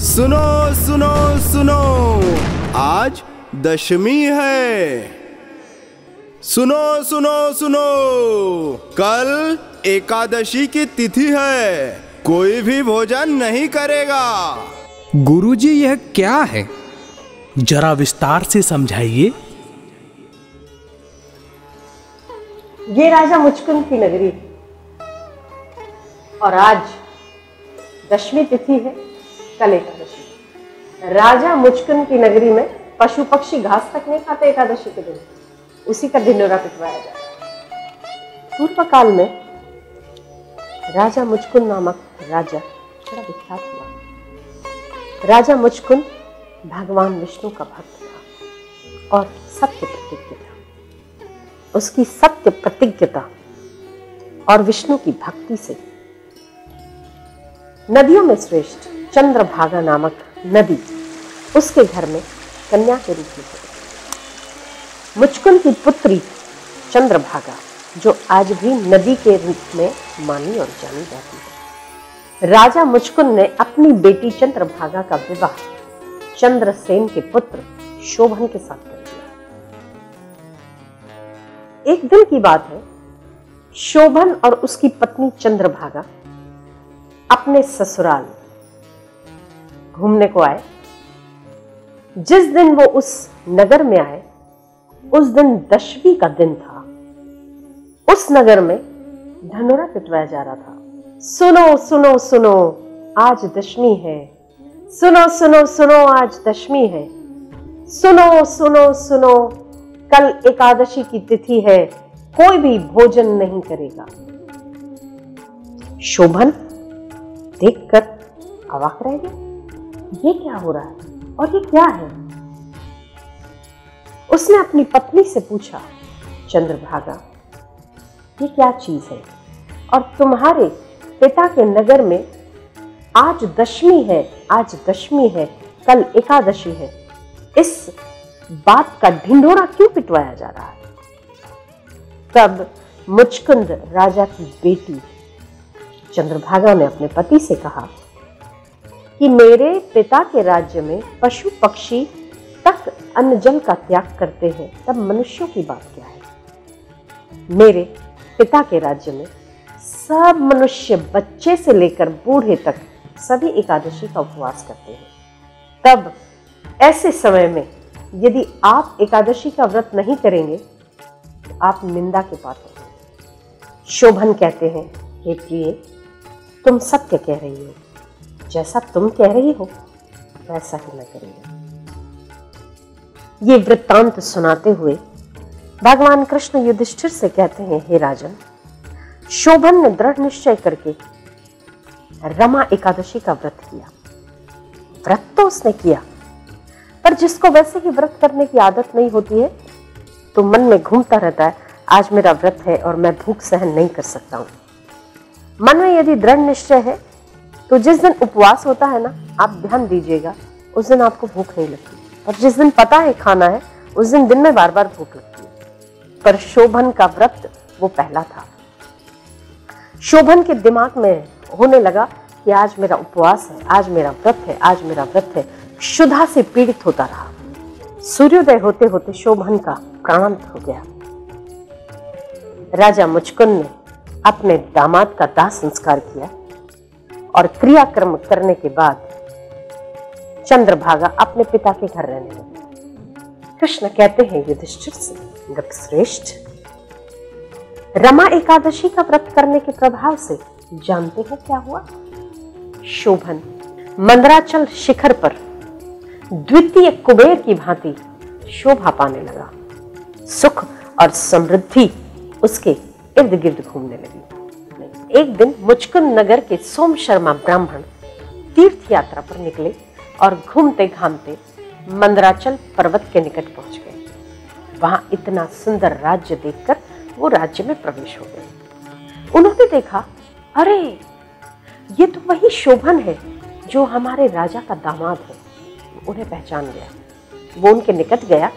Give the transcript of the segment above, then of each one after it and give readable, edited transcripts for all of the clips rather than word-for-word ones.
सुनो सुनो सुनो, आज दशमी है। सुनो सुनो सुनो, कल एकादशी की तिथि है, कोई भी भोजन नहीं करेगा। गुरुजी, यह क्या है? जरा विस्तार से समझाइए। ये राजा मुचकुंद की नगरी और आज दशमी तिथि है, कल एकादशी। राजा मुचकुंद की नगरी में पशु पक्षी घास तक नहीं खाते एकादशी के दिन, उसी का ढिंढोरा पिटवाया जाता है। पूर्व काल में राजा मुचकुंद नामक राजा बड़ा विख्यात हुआ। राजा मुचकुंद भगवान विष्णु का भक्त था और सत्य प्रतिज्ञ था। उसकी सत्य प्रतिज्ञता और विष्णु की भक्ति से नदियों में श्रेष्ठ चंद्रभागा नामक नदी उसके घर में कन्या के रूप में थी। मुचकुंद की पुत्री चंद्रभागा, जो आज भी नदी के रूप में मानी और जानी जाती है। राजा मुचकुंद ने अपनी बेटी चंद्रभागा का विवाह चंद्रसेन के पुत्र शोभन के साथ कर दिया। एक दिन की बात है, शोभन और उसकी पत्नी चंद्रभागा अपने ससुराल घूमने को आए। जिस दिन वो उस नगर में आए, उस दिन दशमी का दिन था। उस नगर में ढिंढोरा पिटवाया जा रहा था। सुनो सुनो सुनो, आज दशमी है। सुनो सुनो सुनो, आज दशमी है। सुनो सुनो सुनो, कल एकादशी की तिथि है, कोई भी भोजन नहीं करेगा। शोभन देखकर अवाक रह गया। ये क्या हो रहा है और ये क्या है? उसने अपनी पत्नी से पूछा, चंद्रभागा, ये क्या चीज है? और तुम्हारे पिता के नगर में आज दशमी है, आज दशमी है, कल एकादशी है, इस बात का ढिंढोरा क्यों पिटवाया जा रहा है? तब मुचकुंद राजा की बेटी चंद्रभागा ने अपने पति से कहा कि मेरे पिता के राज्य में पशु पक्षी तक अन्न जल का त्याग करते हैं, तब मनुष्यों की बात क्या है? मेरे पिता के राज्य में सब मनुष्य, बच्चे से लेकर बूढ़े तक, सभी एकादशी का उपवास करते हैं। तब ऐसे समय में यदि आप एकादशी का व्रत नहीं करेंगे तो आप निंदा के पात्र हैं। शोभन कहते हैं, हे प्रिय, तुम सत्य कह रही हो, जैसा तुम कह रही हो वैसा ही मैं करूंगा। ये वृत्तांत सुनाते हुए भगवान कृष्ण युधिष्ठिर से कहते हैं, हे राजन, शोभन ने दृढ़ निश्चय करके रमा एकादशी का व्रत किया। व्रत तो उसने किया, पर जिसको वैसे ही व्रत करने की आदत नहीं होती है तो मन में घूमता रहता है, आज मेरा व्रत है और मैं भूख सहन नहीं कर सकता हूं। मन में यदि दृढ़ निश्चय है तो जिस दिन उपवास होता है ना, आप ध्यान दीजिएगा, उस दिन आपको भूख नहीं लगती, और जिस दिन पता है खाना है उस दिन में बार बार भूख लगती है। पर शोभन का व्रत वो पहला था। शोभन के दिमाग में होने लगा कि आज मेरा उपवास है, आज मेरा व्रत है, आज मेरा व्रत है। क्षुधा से पीड़ित होता रहा। सूर्योदय होते होते शोभन का प्राणांत हो गया। राजा मुचकुंद ने अपने दामाद का दाह संस्कार किया और क्रियाक्रम करने के बाद चंद्रभागा अपने पिता के घर रहने लगी। कृष्ण कहते हैं युधिष्ठिर से, गपश्रेष्ठ, रमा एकादशी का व्रत करने के प्रभाव से जानते हो क्या हुआ? शोभन मंदराचल शिखर पर द्वितीय कुबेर की भांति शोभा पाने लगा। सुख और समृद्धि उसके इर्द गिर्द घूमने लगी। एक दिन मुचकुंद नगर के सोम शर्मा ब्राह्मण तीर्थ यात्रा पर निकले और घूमते घामते मंदराचल पर्वत के निकट पहुंच गए। वहां इतना सुंदर राज्य देखकर वो राज्य में प्रवेश हो गए। उन्होंने देखा, अरे ये तो वही शोभन है जो हमारे राजा का दामाद है। उन्हें पहचान गया। वो उनके निकट गया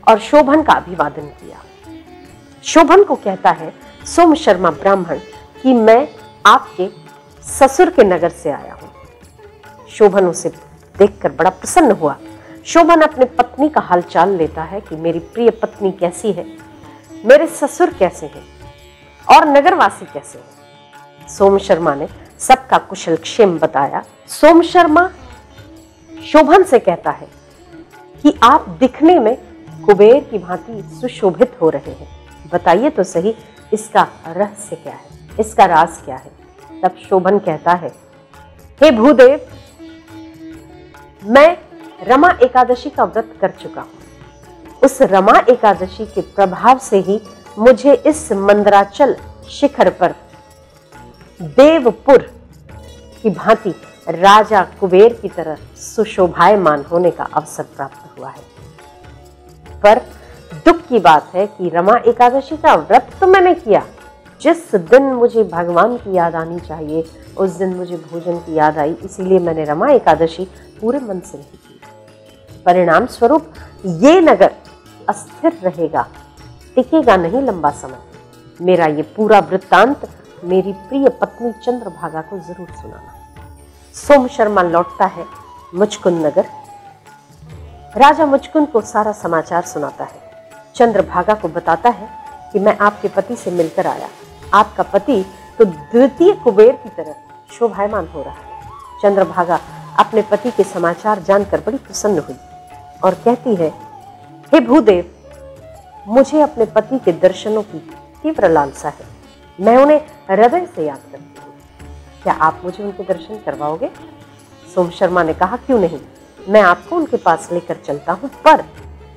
और शोभन का अभिवादन किया। शोभन को कहता है, सोम शर्मा ब्राह्मण, कि मैं आपके ससुर के नगर से आया हूं। शोभन उसे देखकर बड़ा प्रसन्न हुआ। शोभन अपने पत्नी का हालचाल लेता है कि मेरी प्रिय पत्नी कैसी है, मेरे ससुर कैसे हैं और नगरवासी कैसे हैं। सोम शर्मा ने सबका कुशल क्षेम बताया। सोम शर्मा शोभन से कहता है कि आप दिखने में कुबेर की भांति सुशोभित हो रहे हैं, बताइए तो सही इसका रहस्य क्या है, इसका राज क्या है। तब शोभन कहता है, हे भूदेव, मैं रमा एकादशी का व्रत कर चुका हूं। उस रमा एकादशी के प्रभाव से ही मुझे इस मंदराचल शिखर पर देवपुर की भांति राजा कुबेर की तरह सुशोभायमान होने का अवसर प्राप्त हुआ है। पर दुख की बात है कि रमा एकादशी का व्रत तो मैंने किया, जिस दिन मुझे भगवान की याद आनी चाहिए उस दिन मुझे भोजन की याद आई, इसीलिए मैंने रमा एकादशी पूरे मन से नहीं की। परिणाम स्वरूप ये नगर अस्थिर रहेगा, टिकेगा नहीं लंबा समय। मेरा ये पूरा वृत्तांत मेरी प्रिय पत्नी चंद्रभागा को जरूर सुनाना। सोम शर्मा लौटता है मुचकुंद नगर। राजा मुचकुंद को सारा समाचार सुनाता है। चंद्रभागा को बताता है कि मैं आपके पति से मिलकर आया। आपका पति तो द्वितीय कुबेर की तरह शोभायमान हो रहा है। चंद्रभागा अपने पति के समाचार जानकर बड़ी प्रसन्न हुई और कहती है, हे भूदेव, मुझे अपने पति के दर्शनों की तीव्र लालसा है। मैं उन्हें हृदय से याद करती हूँ। क्या आप मुझे उनके दर्शन करवाओगे? सोम शर्मा ने कहा, क्यों नहीं, मैं आपको उनके पास लेकर चलता हूँ, पर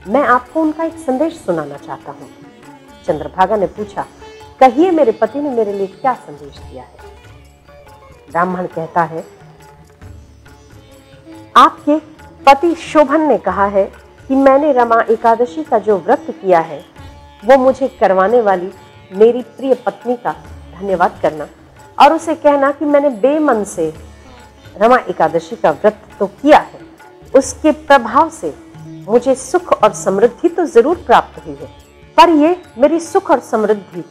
मैं आपको उनका एक संदेश सुनाना चाहता हूँ। चंद्रभागा ने पूछा, कहिए मेरे पति ने मेरे लिए क्या संदेश दिया है? ब्राह्मण कहता है, आपके पति शोभन ने कहा है कि मैंने रमा एकादशी का जो व्रत किया है वो मुझे करवाने वाली मेरी प्रिय पत्नी का धन्यवाद करना और उसे कहना कि मैंने बेमन से रमा एकादशी का व्रत तो किया है, उसके प्रभाव से मुझे सुख और समृद्धि तो जरूर प्राप्त हुई है, पर ये मेरी सुख और समृद्धि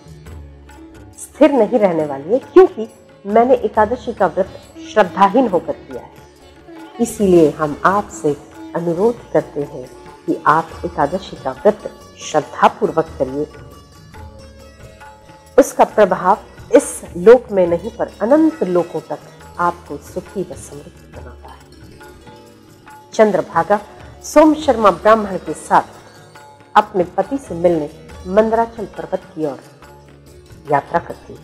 स्थिर नहीं रहने वाली है, क्योंकि मैंने एकादशी का व्रत श्रद्धाहीन होकर किया है। इसीलिए हम आपसे अनुरोध करते हैं कि आप एकादशी का व्रत श्रद्धापूर्वक करिए। उसका प्रभाव इस लोक में नहीं पर अनंत लोकों तक आपको सुखी व समृद्ध बनाता है। चंद्रभागा सोम शर्मा ब्राह्मण के साथ अपने पति से मिलने मंदराचल पर्वत की ओर यात्रा करती है।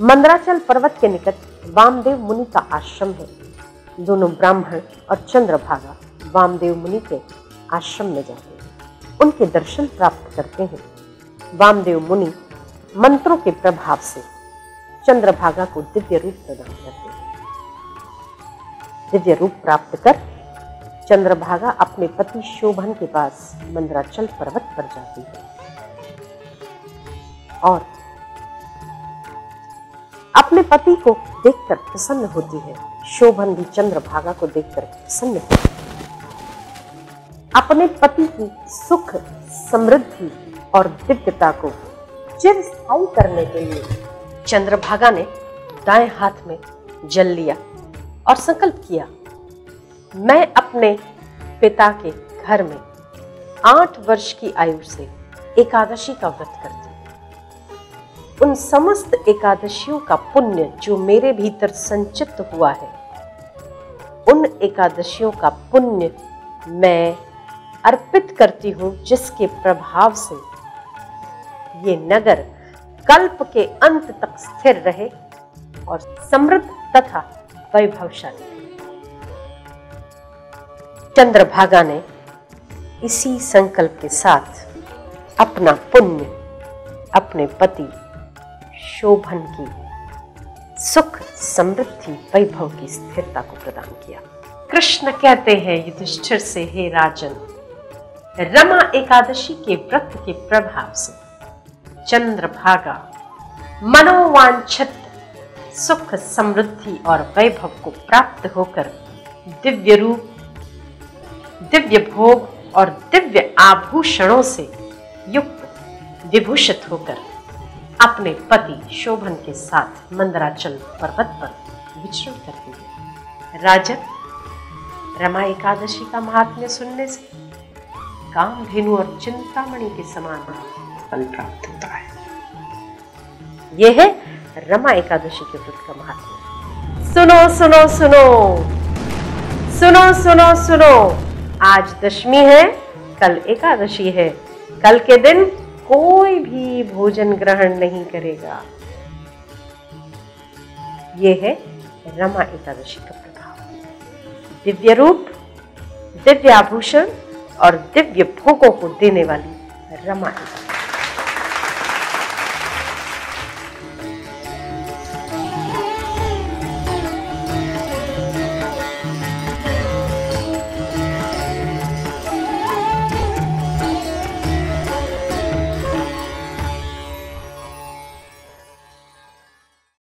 मंदराचल पर्वत के निकट वामदेव मुनि का आश्रम है। दोनों ब्राह्मण और चंद्रभागा वामदेव मुनि के आश्रम में जाते हैं, उनके दर्शन प्राप्त करते हैं। वामदेव मुनि मंत्रों के प्रभाव से चंद्रभागा को दिव्य रूप प्रदान करते हैं। दिव्य रूप प्राप्त कर चंद्रभागा अपने पति शोभन के पास मंदराचल पर्वत पर जाती है और अपने पति को देखकर प्रसन्न होती है। शोभन भी चंद्रभागा को देखकर प्रसन्न होती है। अपने पति की सुख, समृद्धि और दिव्यता को चिरस्थायी करने के लिए चंद्रभागा ने दाएं हाथ में जल लिया और संकल्प किया, मैं अपने पिता के घर में 8 वर्ष की आयु से एकादशी का व्रत करती हूँ। उन समस्त एकादशियों का पुण्य जो मेरे भीतर संचित हुआ है, उन एकादशियों का पुण्य मैं अर्पित करती हूँ, जिसके प्रभाव से ये नगर कल्प के अंत तक स्थिर रहे और समृद्ध तथा वैभवशाली। चंद्रभागा ने इसी संकल्प के साथ अपना पुण्य अपने पति शोभन की सुख, समृद्धि, वैभव की स्थिरता को प्रदान किया। कृष्ण कहते हैं युधिष्ठिर से, हे राजन, रमा एकादशी के व्रत के प्रभाव से चंद्रभागा मनोवांछित सुख, समृद्धि और वैभव को प्राप्त होकर दिव्य रूप, दिव्य भोग और दिव्य आभूषणों से युक्त विभूषित होकर अपने पति शोभन के साथ मंदराचल पर्वत पर विचरण करती है। राजन, रमा एकादशी का महात्म्य सुनने से कामधेनु और चिंतामणि के समान फल प्राप्त होता है। यह है रमा एकादशी के व्रत का महात्म्य। सुनो सुनो सुनो सुनो सुनो सुनो, आज दशमी है, कल एकादशी है। कल के दिन कोई भी भोजन ग्रहण नहीं करेगा। यह है रमा एकादशी का प्रभाव। दिव्य रूप, दिव्य आभूषण और दिव्य भोगों को देने वाली रमा एकादशी।